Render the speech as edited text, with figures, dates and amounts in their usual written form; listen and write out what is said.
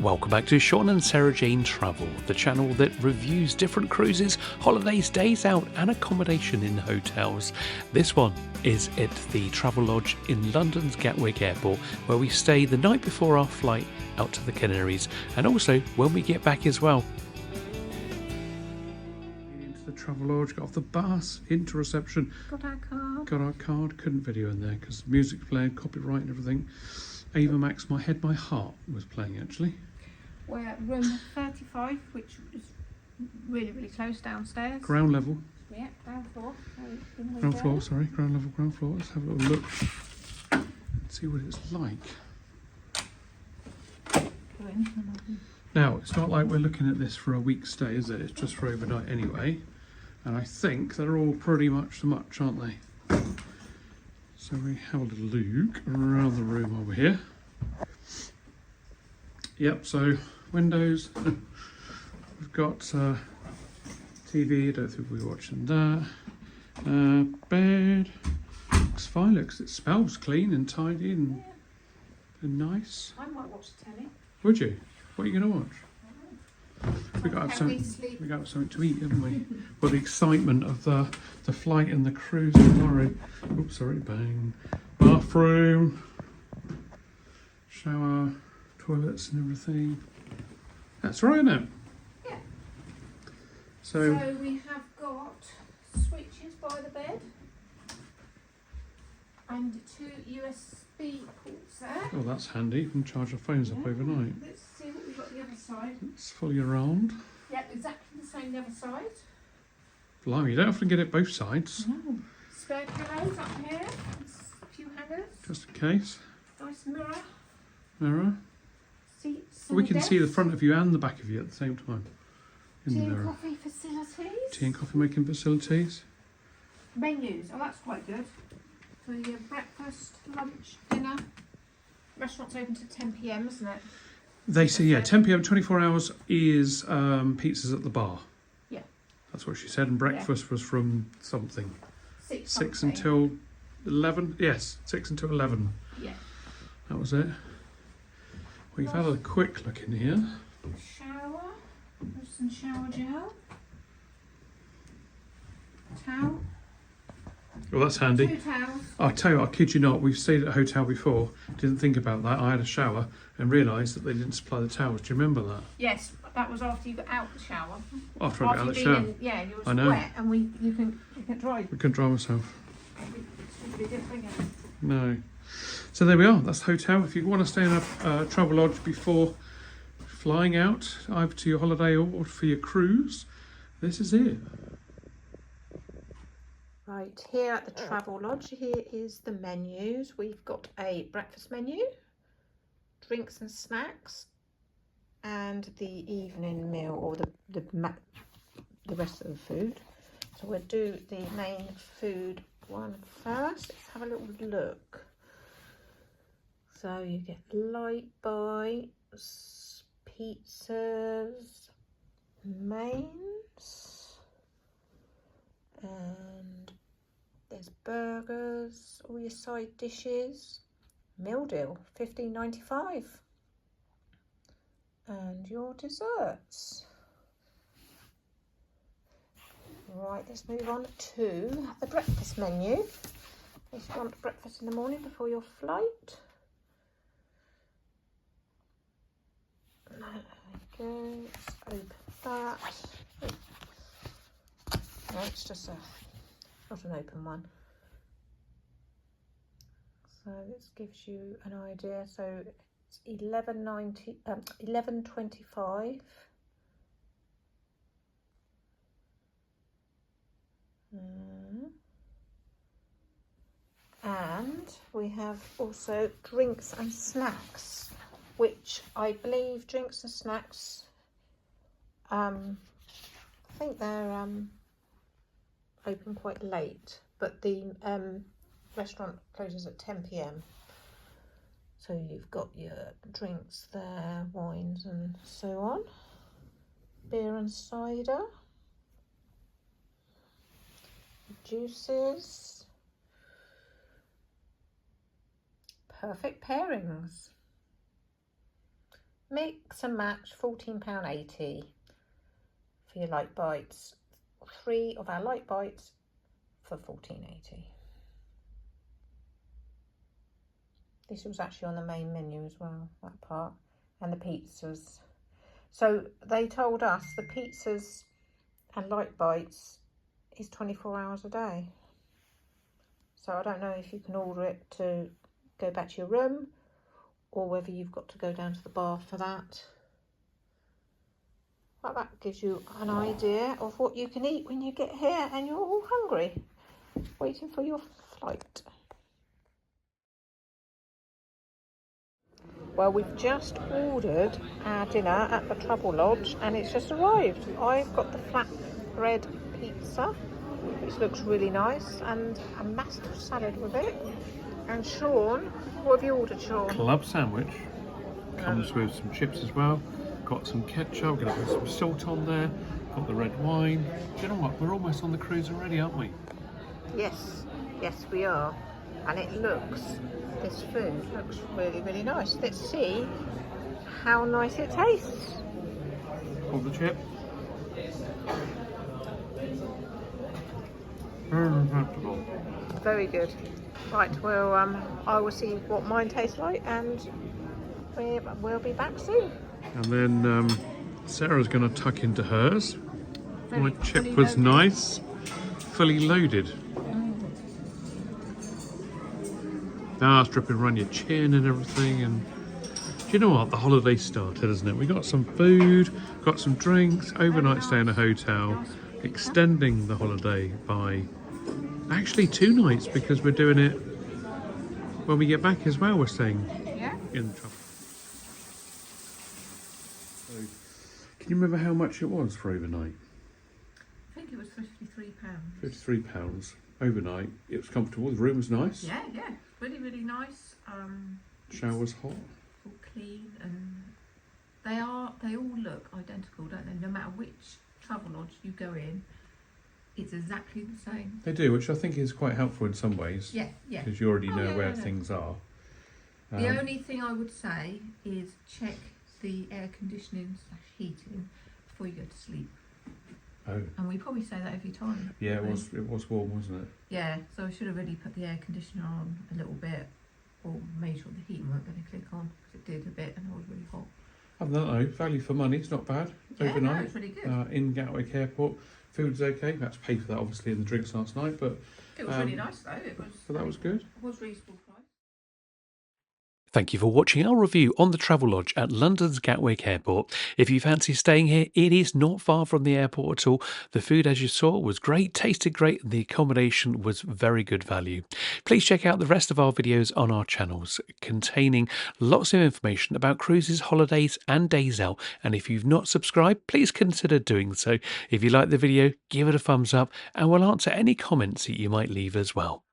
Welcome back to Shaun and Sarah Jane Travel, the channel that reviews different cruises, holidays, days out and accommodation in hotels. This one is at the Travelodge in London's Gatwick Airport, where we stay the night before our flight out to the Canaries, and also when we get back as well. Into the Travelodge, got off the bus, into reception. Got our card. Got our card, couldn't video in there because music's playing, copyright and everything. Ava Max, My Head, My Heart was playing actually. We're at room 35, which is really, really close downstairs. Ground level. Yeah, ground floor. Ground floor, sorry, ground level, ground floor. Let's have a little look. See what it's like. Go in. Now, it's not like we're looking at this for a week's stay, is it? It's just for overnight anyway. And I think they're all pretty much the much, aren't they? So we have a little look around the room over here. Yep, so windows. We've got TV, I don't think we're watching that. Bed. Looks fine, it smells clean and tidy and nice. I might watch the telly. Would you? What are you going to watch? We got to have something to eat, haven't we? Well, the excitement of the flight and the cruise tomorrow. Oops, sorry, bang. Bathroom, shower, toilets and everything. That's right, isn't it? Yeah. So we have got switches by the bed and 2 USB ports there. oh, that's handy. You can charge our phones up overnight. Let's see what we've got the other side. It's fully around. Yep, exactly the same the other side. Blimey, you don't often get it both sides. No. Spare pillows up here. A few hangers. Just in case. Nice mirror. Mirror. Seats. We can see the front of you and the back of you at the same time. In Tea the and mirror. coffee facilities. Tea and coffee making facilities. Menus. Oh, that's quite good. For your breakfast, lunch, dinner. Restaurant's open to 10 PM, isn't it? They say, yeah, 10 PM, 24 hours is pizzas at the bar. Yeah. That's what she said. And breakfast was from something. 6 6 something. until 11? Yes, 6 until 11. Yeah. That was it. We've had a quick look in here. Shower. There's some shower gel. Towel. Well, that's handy. 2 towels. I tell you, I kid you not, we've stayed at a hotel before, didn't think about that. I had a shower and realised that they didn't supply the towels. Do you remember that? Yes, that was after you got out the shower. After I got out of the you'd been shower. in, yeah, you I were know. wet and you can dry. We couldn't dry myself. It's be different. No. So there we are. That's the hotel. If you want to stay in a Travelodge before flying out, either to your holiday or for your cruise, this is it. Right, here at the Travelodge, here is the menus. We've got a breakfast menu, drinks and snacks, and the evening meal, or the rest of the food. So we'll do the main food one first. Let's have a little look. So you get light bites, pizzas, mains, and there's burgers, all your side dishes. Meal deal, $15.95. And your desserts. Right, let's move on to the breakfast menu. If you want breakfast in the morning before your flight. There we go. Let's open that. No, it's just not an open one. So this gives you an idea. So it's $11.25. And we have also drinks and snacks, which I believe drinks and snacks, I think they're open quite late, but the restaurant closes at 10 PM. So you've got your drinks there, wines and so on, beer and cider, juices, perfect pairings, Mix and match, £14.80 for your light bites. 3 of our light bites for £14.80. This was actually on the main menu as well, that part, and the pizzas. So they told us the pizzas and light bites is 24 hours a day. So I don't know if you can order it to go back to your room or whether you've got to go down to the bar for that. But that gives you an idea of what you can eat when you get here and you're all hungry, waiting for your flight. Well, we've just ordered our dinner at the Travelodge and it's just arrived. I've got the flatbread pizza, which looks really nice, and a massive salad with it. And Shaun, what have you ordered, Shaun? Club sandwich. Comes with some chips as well. Got some ketchup, gonna put some salt on there. Got the red wine. Do you know what? We're almost on the cruise already, aren't we? Yes, yes we are. And this food looks really, really nice. Let's see how nice it tastes. Hold the chip. Very comfortable. Very good. Right, well, I will see what mine tastes like and we'll be back soon. And then Sarah's going to tuck into hers. My chip was nice, fully loaded. Now it's dripping around your chin and everything. And do you know what? The holiday started, isn't it? We got some food, got some drinks, overnight stay in a hotel, extending the holiday by actually 2 nights because we're doing it when we get back as well. We're staying in the Travel. So, can you remember how much it was for overnight? I think it was £53. £53 overnight. It was comfortable. The room was nice. Yeah, really, really nice. Shower was hot. All clean, and they all look identical, don't they? No matter which Travelodge you go in, it's exactly the same. They do, which I think is quite helpful in some ways. Yeah. Because you already know where things are. The only thing I would say is check the air conditioning / heating before you go to sleep. Oh. And we probably say that every time. Yeah, it was warm, wasn't it? Yeah, so I should have really put the air conditioner on a little bit, or made sure the heat weren't going to click on, because it did a bit and it was really hot. Other than that, value for money, it's not bad. Yeah, Overnight. no, it's really good. In Gatwick Airport. Food's okay. We had to pay for that obviously in the drinks last night, but It was really nice though. So that was good. It was reasonable price. Thank you for watching our review on the Travelodge at London's Gatwick Airport. If you fancy staying here, it is not far from the airport at all. The food, as you saw, was great, tasted great, and the accommodation was very good value. Please check out the rest of our videos on our channels, containing lots of information about cruises, holidays, and days out. And if you've not subscribed, please consider doing so. If you like the video, give it a thumbs up, and we'll answer any comments that you might leave as well.